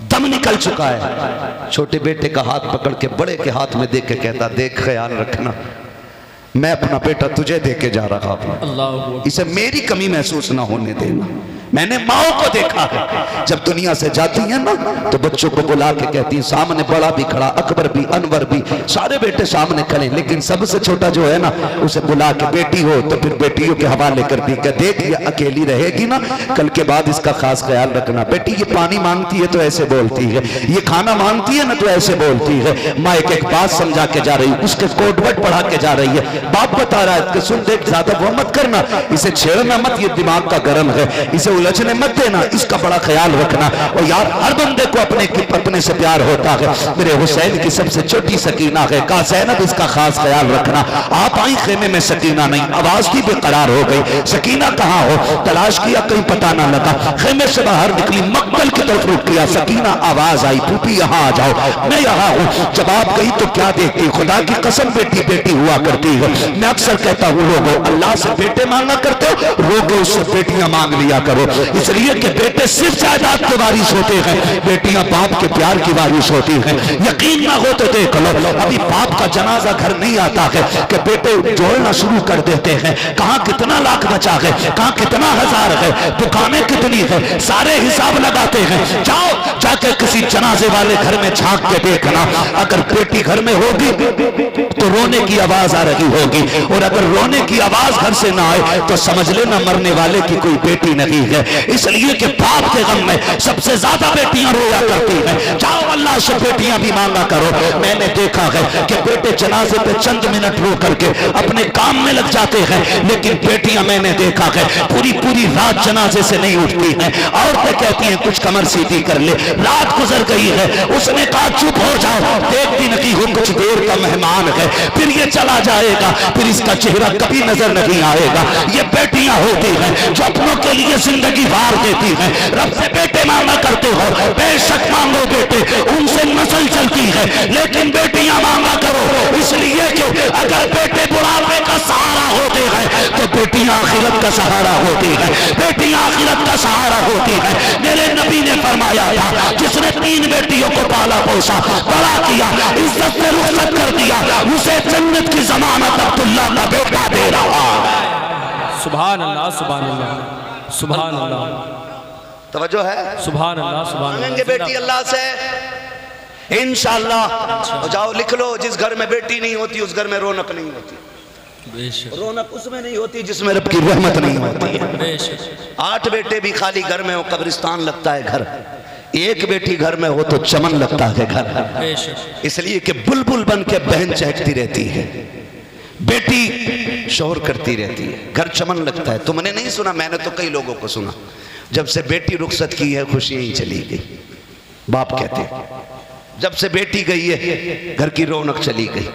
दम निकल चुका है, छोटे बेटे का हाथ पकड़ के बड़े के हाथ में देख के कहता, देख ख्याल रखना, मैं अपना बेटा तुझे दे के जा रहा हूं, अल्लाह इसे मेरी कमी महसूस ना होने देना। मैंने माओ को देखा है, जब दुनिया से जाती है ना तो बच्चों को बुला के कहती है, सामने बड़ा भी खड़ा, अकबर भी, अनवर भी, सारे बेटे सामने खड़े, लेकिन सबसे छोटा जो है ना उसे बुला के, बेटी हो तो फिर बेटियों के हवाले करती है, देख ये अकेली रहेगी ना, कल के बाद इसका खास ख्याल रखना। बेटी ये पानी मांगती है तो ऐसे बोलती है, ये खाना मांगती है ना तो ऐसे बोलती है। माँ एक एक बात समझा के जा रही है, उसके कोडवर्ड पढ़ा के जा रही है। बाप बता रहा है कि सुन देख, ज्यादा वो मत करना, इसे छेड़ना मत, ये दिमाग का गर्म है, इसे उलझने मत देना, इसका बड़ा ख्याल रखना। और यार हर बंदे को अपने से प्यार होता है। मेरे हुसैन की सबसे छोटी सकीना है, कहा ज़ैनब इसका खास ख्याल रखना। आप आई खेमे में, सकीना नहीं, आवाज भी बेकरार हो गई। सकीना कहाँ हो, तलाश किया, कहीं पता ना लगा। खेमे से बाहर निकली, मक्तल की तरफ रुक किया, सकीना आवाज आई, फूफी यहाँ आ जाओ, मैं यहाँ हूँ। जब आप गई तो क्या देखती, खुदा की कसम बेटी बेटी हुआ करती है। मैं अक्सर कहता हूँ, लोगों अल्लाह से बेटे मांगा करते हो, रोगे उससे बेटियां मांग लिया करो, इसलिए कि बेटे सिर्फ जायदाद के वारिस होते हैं, बेटियां बाप के प्यार की वारिस होती हैं। यकीन ना हो तो देख लो, अभी बाप का जनाजा घर नहीं आता है कि बेटे जोड़ना शुरू कर देते हैं, कहाँ कितना लाख बचा है, कहाँ कितना हजार है, दुकानें कितनी है, सारे हिसाब लगाते हैं। जाओ जाके किसी जनाजे वाले घर में झांक के देखना, अगर बेटी घर में होगी तो रोने की आवाज आ रही होगी, और अगर रोने की आवाज घर से ना आए तो समझ लेना मरने वाले की कोई बेटी नहीं है। इसलिए कि बाप के गम में सबसे ज्यादा बेटियां रोया करती हैं। जाओ अल्लाह से बेटियां भी मांगा करो। मैंने देखा है कि बेटे जनाजे पे चंद मिनट रो करके अपने काम में लग जाते हैं, लेकिन बेटियां मैंने देखा है पूरी पूरी रात जनाजे से नहीं उठती हैं। औरतें कहती हैं कुछ कमर सीधी कर ले, रात गुजर गई है, उसने कहा चुप हो जाओ, देखती नहीं हो कुछ देर का मेहमान है, फिर ये चला जाएगा, फिर इसका चेहरा कभी नजर नहीं आएगा। ये बेटियां होती हैं जो अपनों के लिए जिंदगी वार देती हैं। रब से बेटे मांगा करते हो, बेशक मांगो बेटे, उनसे नस्ल चलती है, लेकिन बेटियां मांगा करो, इसलिए कि अगर बेटे बुढ़ापे का सहारा होते हैं तो बेटियां आखिरत का सहारा होती है, बेटियां आखिरत का सहारा होती है। मेरे नबी ने फरमाया था, जिसने 3 बेटियों को पाला पोसा, बड़ा किया, इज्जत से रुखसत कर दिया, उसे जन्नत की जमानत अब्दुल्लाह का बेटा दे रहा। सुभान अल्लाह, सुभान अल्लाह, सुभान अल्लाह, तवज्जो है, सुभान अल्लाह, सुभान मांगेंगे बेटी अल्लाह से इंशाअल्लाह। जाओ लिख लो, जिस घर में बेटी नहीं होती उस घर में रौनक नहीं होती। बेशक रौनक उसमें नहीं होती जिसमें रब की रहमत नहीं होती है। बेशक 8 बेटे भी खाली घर में हो, कब्रिस्तान लगता है घर। 1 बेटी घर में हो तो चमन लगता है घर। बेशक इसलिए कि बुलबुल बन के बहन चहकती रहती है, बेटी शोर करती रहती है, घर चमन लगता है। तुमने नहीं सुना, मैंने तो कई लोगों को सुना, जब से बेटी रुखसत की है खुशियां ही चली गई। बाप कहते हैं जब से बेटी गई है घर की रौनक चली गई।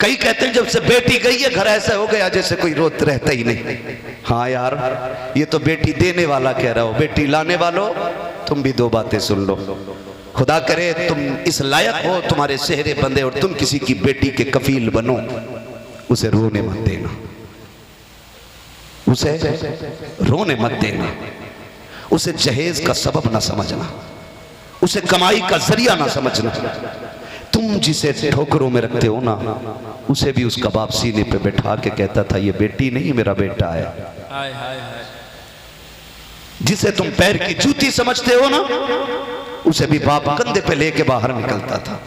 कई कहते हैं जब से बेटी गई है घर ऐसा हो गया जैसे कोई रोत रहता ही नहीं। हाँ यार, ये तो बेटी देने वाला कह रहा हो, बेटी लाने वालों तुम भी 2 बातें सुन लो। खुदा करे तुम इस लायक हो, तुम्हारे सेहरे बंदे, और तुम किसी की बेटी के कफील बनो, उसे रोने मत देना, उसे रोने मत देना, उसे जहेज का सबब ना समझना, उसे कमाई का जरिया ना समझना। तुम जिसे ठोकरों में रखते हो ना, उसे भी उसका बाप सीने पे बैठा के कहता था ये बेटी नहीं मेरा बेटा है। हाय हाय हाय, जिसे तुम पैर की जूती समझते हो ना, उसे भी बाप कंधे पे लेके बाहर निकलता था।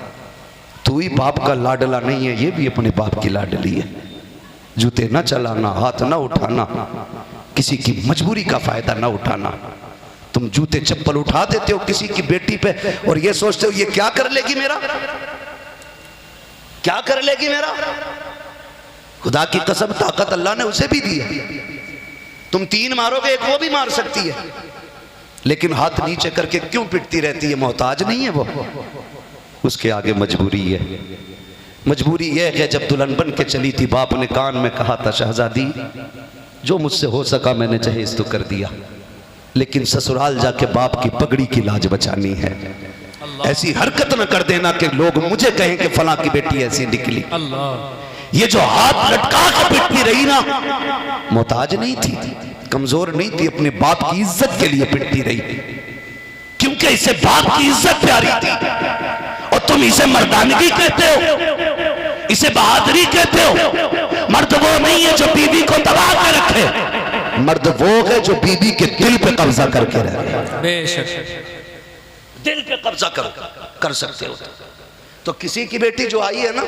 तू ही बाप का लाडला नहीं है, ये भी अपने बाप की लाडली है। जूते न चलाना, हाथ न उठाना, किसी की मजबूरी का फायदा न उठाना। तुम जूते चप्पल उठा देते हो किसी की बेटी पे और ये सोचते हो ये क्या कर लेगी मेरा, क्या कर लेगी मेरा। खुदा की कसम ताकत अल्लाह ने उसे भी दी है। तुम 3 मारोगे, एक वो भी मार सकती है, लेकिन हाथ नीचे करके क्यों पिटती रहती है? मोहताज नहीं है वो, उसके आगे मजबूरी है। मजबूरी यह है जब दुल्हन बन के चली थी, बाप ने कान में कहा था, शहजादी जो मुझसे हो सका मैंने जहेज तो कर दिया, लेकिन ससुराल जाके बाप की पगड़ी की लाज बचानी है। ऐसी हरकत न कर देना कि लोग मुझे कहें कि फलां की बेटी ऐसी निकली। ये जो हाथ लटका के पिटती रही ना, मोहताज नहीं थी, कमजोर नहीं थी, अपने बाप की इज्जत के लिए पिटती रही, क्योंकि इसे बाप की इज्जत प्यारी थी। और तुम इसे मर्दानगी कहते हो, इसे बहादुरी कहते हो। मर्द वो नहीं है जो बीवी को दबा के रखे, मर्द वो है जो बीवी के दिल पे कब्जा करके रहे। बेशक दिल पे कब्जा कर सकते हो। तो किसी की बेटी जो आई है ना,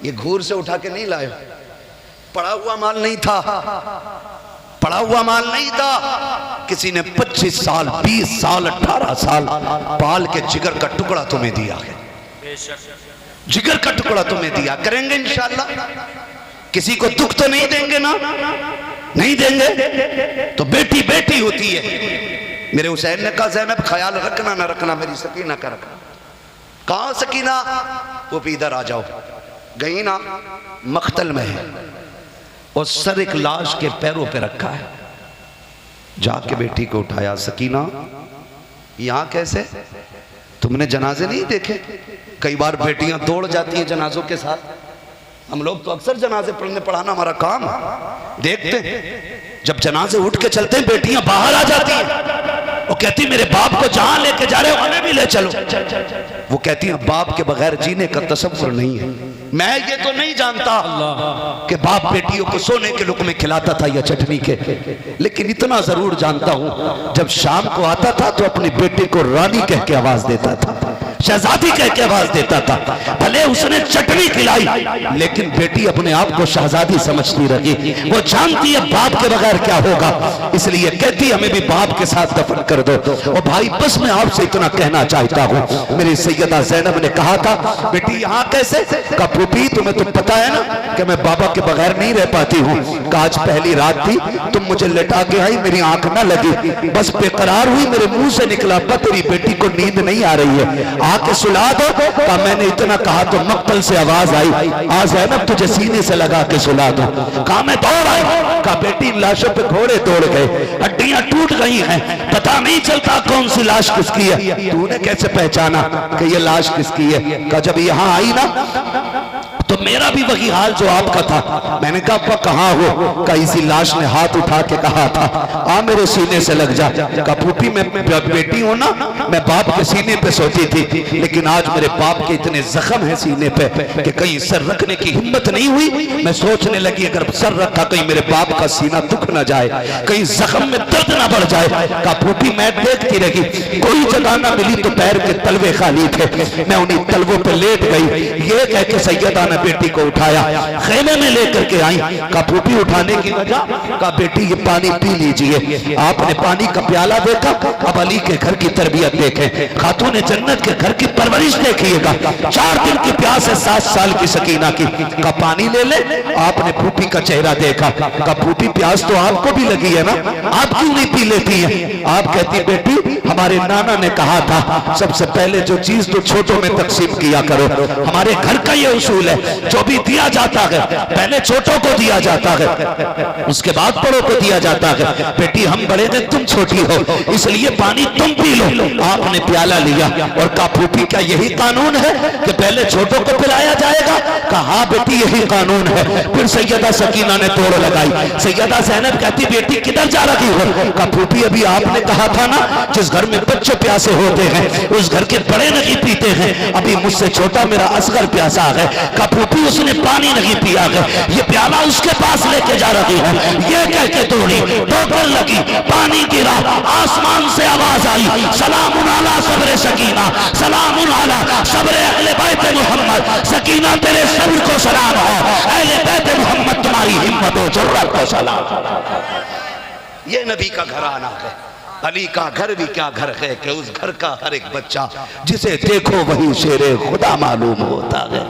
ये घूर से उठा के नहीं लाए, पड़ा हुआ माल नहीं था, पड़ा हुआ माल नहीं था। किसी ने 25 साल 20 साल 18 साल पाल के जिगर का टुकड़ा तुम्हें दिया है, जिगर का टुकड़ा तुम्हें दिया। करेंगे इंशाल्लाह, किसी को दुख तो नहीं देंगे ना, नहीं देंगे। तो बेटी बेटी होती है। मेरे हुसैन ने कहा, ज़ैनब ख्याल रखना ना रखना, मेरी सकीना का रखना। कहाँ सकीना? वो भी इधर आ जाओ। गई ना, मख्तल में है और सर एक लाश के पैरों पे रखा है। जाके बेटी को उठाया, सकीना यहाँ कैसे? तुमने जनाजे नहीं देखे? कई बार बेटियां दौड़ जाती हैं जनाजों के साथ। हम लोग तो अक्सर जनाजे पढ़ने पढ़ाना हमारा काम, देखते हैं जब जनाजे उठ के चलते हैं बेटियां बाहर आ जाती हैं। वो कहती मेरे बाप को जहां लेके जा रहे हो हमें भी ले चलो। वो कहती है बाप के बगैर जीने का तसव्वुर नहीं है। मैं ये तो नहीं जानता कि बाप बेटियों को सोने के लुक़मे खिलाता था या चटनी के, लेकिन इतना जरूर जानता हूं जब शाम को आता था तो अपनी बेटी को रानी कह के आवाज देता था, शहजादी कह के आवाज देता था। भले उसने चटनी खिलाई, लेकिन बेटी अपने आप को शहजादी समझती रही। वो जानती है बाप के बगैर क्या होगा, इसलिए कहती हमें भी बाप के साथ दफन कर दो। और भाई बस मैं आपसे इतना कहना चाहता हूँ, मेरी सैयदा ज़ैनब ने कहा था बेटी यहाँ कैसे? कहा फूफी तुम्हें तो पता है ना कि मैं बाबा के बगैर नहीं रह पाती हूँ। कहा आज पहली रात थी, तुम मुझे लेटा के आई, मेरी आंख ना लगी, बस बेकरार हुई, मेरे मुंह से निकला तेरी बेटी को नींद नहीं आ रही है, आके सुला दो। कहा मैंने इतना कहा तो मक्तल से आवाज आई, आज है ना तुझे सीने से लगा के सुला दो। कहा मैं दौड़ आई। कहा बेटी लाशों पे घोड़े दौड़ गए, हड्डियां टूट गई हैं, पता नहीं चलता कौन सी लाश किसकी है। तूने कैसे पहचाना कि ये लाश किसकी है? कहा जब यहाँ आई ना तो मेरा भी वही हाल जो आपका था। मैंने कहा आपका कहाँ हो? कहा इसी लाश ने हाथ उठा के कहा था आ मेरे सीने से लग जा। कहा फूफी मैं बेटी हूं ना, मैं बाप के सीने पे सोती थी, लेकिन आज मेरे बाप के इतने जख्म है सीने पे कि कहीं सर रखने की हिम्मत नहीं हुई। मैं सोचने लगी अगर सर रखा कहीं मेरे बाप का सीना दुख न जाए, कहीं जख्म में दर्द ना बढ़ जाए। कहा फूफी मैं देखती रही, कोई जगह ना मिली तो पैर के तलवे खाली थे, मैं उन्हीं तलवों पे लेट गई। ये कह के सैयदा ने बेटी को उठाया, खेमे में लेकर के आई। कहा फूफी उठाने की वजह? कहा बेटी ये पानी पी लीजिए। आपने पानी का प्याला देखा, अब अली के घर की तरबियत देखें, खातून जन्नत के घर की परवरिश देखिएगा। 4 दिन की प्यास है 7 साल की सकीना की। कहा पानी ले ले। आपने फूफी का चेहरा देखा। कहा फूफी प्यास तो आपको भी लगी है ना, आप क्यों नहीं पी लेती हैं? आप कहती बेटी हमारे नाना ने कहा था सबसे पहले जो चीज तो छोटों में तकसीम किया करो। हमारे घर का ये उसूल है, जो भी दिया जाता है पहले छोटों को दिया जाता है, उसके बाद बड़ों को दिया जाता है। बेटी हम बड़े हैं तुम छोटी हो, इसलिए पानी तुम पी लो। आपने प्याला लिया और कहा फूफी क्या यही कानून है कि पहले छोटों को पिलाया जाएगा? कहा हाँ बेटी यही कानून है। फिर सैयदा सकीना ने तोड़ लगाई। सैयदा ज़ैनब कहती बेटी किधर जा रही हो? कहा फूफी अभी आपने कहा था ना जिस घर में बच्चे प्यासे होते हैं उस घर के बड़े नहीं पीते हैं, अभी मुझसे छोटा मेरा असगर प्यासा है। कहा फूफी उसने पानी नहीं पिया है, ये प्याला उसके पास लेके जा रही है। ये कह के दौड़ी, ठोकर लगी, पानी गिरा, आसमान से आवाज आई सलामुन अला सब्र सकीना, सलामुन अला सब्र अहले बैत मोहम्मद। सकीना तेरे सब्र को सलाम हो, अहले बैत मोहम्मद तुम्हारी हिम्मत और जुर्रत को सलाम। ये नबी का घराना है। अली का घर भी क्या घर है कि उस घर का हर एक बच्चा जिसे देखो वही शेरे खुदा मालूम होता है।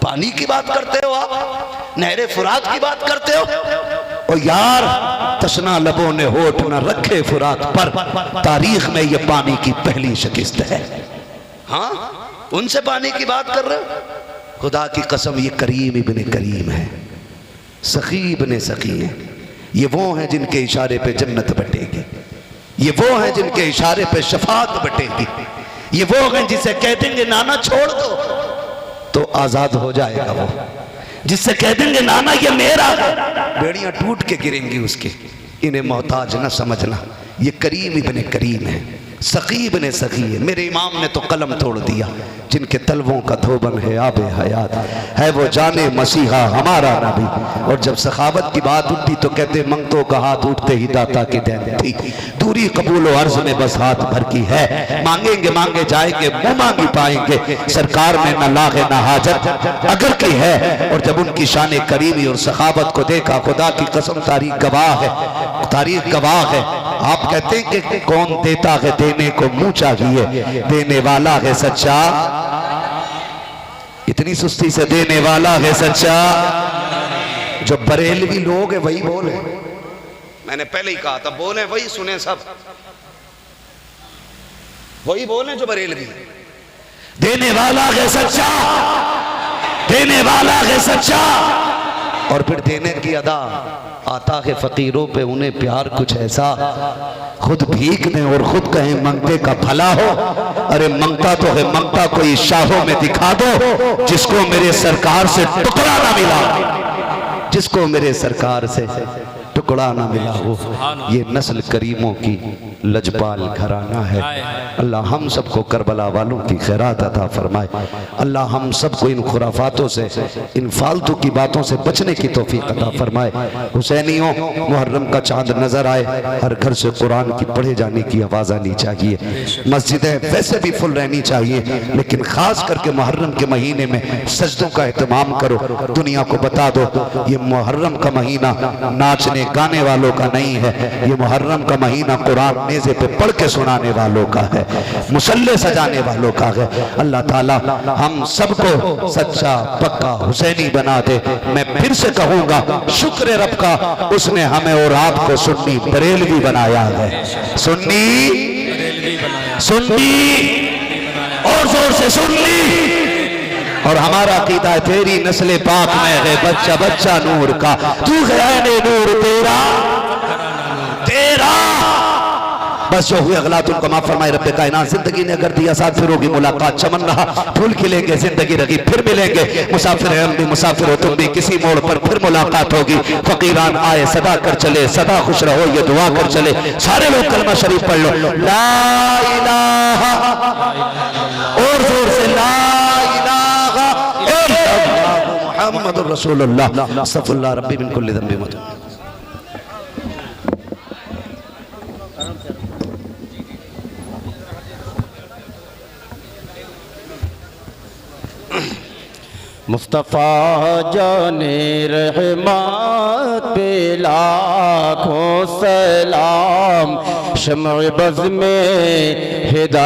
पानी की बात करते हो आप, नहरे फुरात की बात करते हो। और यार तशना लबों ने होठ न रखे फुरात पर, तारीख में ये पानी की पहली शिकस्त है। हाँ, उनसे पानी की बात कर रहे हो। खुदा की कसम ये करीम इब्ने करीम है, सखी इब्ने सखी है। ये वो हैं जिनके इशारे पे जन्नत बटेगी, ये वो हैं जिनके इशारे पे शफात बटेगी, ये वो हैं जिसे कह देंगे नाना छोड़ दो तो आजाद हो जाएगा वो, जिससे कह देंगे नाना ये मेरा है, बेड़ियां टूट के गिरेंगी उसके। इन्हें मोहताज न समझना, ये करीम इब्ने करीम है, सखी इब्ने सखी है। मेरे इमाम ने तो कलम तोड़ दिया, जिनके तलवों का धोबन है आबे हयात है वो जाने मसीहा हमारा नबी। और जब सखावत की बात उठी तो कहते मंगतों का हाथ उठते ही दाता की देन थी, दूरी कबूल अर्ज में बस हाथ भर की है, मांगेंगे मांगे जाएंगे मुंह मांगी पाएंगे, सरकार में न लागे न हाजत अगर की है। और जब उनकी शान करीमी और सखावत को देखा, खुदा की कसम तारीख गवाह है, तारीख गवाह है। आप कहते हैं कि कौन देता है देने को मुंह चाहिए, देने वाला है सच्चा, इतनी सुस्ती से देने वाला है सच्चा। जो बरेलवी लोग है वही बोले, मैंने पहले ही कहा था बोले वही सुने सब, वही बोले जो बरेलवी। देने वाला है सच्चा, देने वाला है सच्चा। और फिर देने की अदा आता है फकीरों पे उन्हें प्यार कुछ ऐसा, खुद भीख दें और खुद कहें मंगते का भला हो। अरे मंगता तो है, मंगता कोई शाहों में दिखा दो, जिसको मेरे सरकार से टुकड़ा ना मिला, जिसको मेरे सरकार से टुकड़ा ना मिला हो। ये नस्ल करीमों की लजपाल घराना है। अल्लाह हम सबको करबला वालों की खैरात अता फरमाए। अल्लाह हम सबको इन खुराफातों से, इन फालतू की बातों से बचने की तौफीक अता फरमाए। हुसैनियों, मुहर्रम का चांद नजर आए, हर घर से कुरान की पढ़े जाने की आवाज़ आनी चाहिए। मस्जिदें वैसे भी फुल रहनी चाहिए, लेकिन खास करके मुहर्रम के महीने में सजदों का एहतमाम करो। दुनिया को बता दो ये मुहर्रम का महीना नाचने गाने वालों का नहीं है, ये मुहर्रम का महीना कुरान नेज़े पे पढ़ के सुनाने वालों का है, मुसल्ले सजाने वालों का है। अल्लाह ताला हम सबको सच्चा पक्का हुसैनी बना दे। मैं फिर से कहूँगा शुक्र रब का, उसने हमें और आपको सुन्नी बरेलवी बनाया है। सुन्नी सुन्नी और जोर से सुन्नी। और हमारा अकीदा है तेरी नस्ल पाक में है बच्चा बच्चा नूर का, तू है नूर तेरा तेरा। बस जो हुए अगलात उनको माफ फरमाए रब्बे कायनात। जिंदगी ने अगर दिया साथ फिर होगी मुलाकात, चमन रहा फूल खिलेंगे, जिंदगी रही फिर मिलेंगे। मुसाफिर है हम भी, मुसाफिर हो तुम भी, किसी मोड़ पर फिर मुलाकात होगी। फकीरान आए सदा कर चले, सदा खुश रहो ये दुआ कर चले। सारे लोग कलमा शरीफ पढ़ लो, ला इलाहा, और जोर से ला इलाहा इल्लल्लाह मुहम्मदुर रसूलुल्लाह अस्तगफिरुल्लाह रब्बी मिन कुल्ली ज़ंबि व तौबा। मुस्तफ़ा जाने रहमत पे लाखों सलाम, शम्अ बज़्म में हिदायत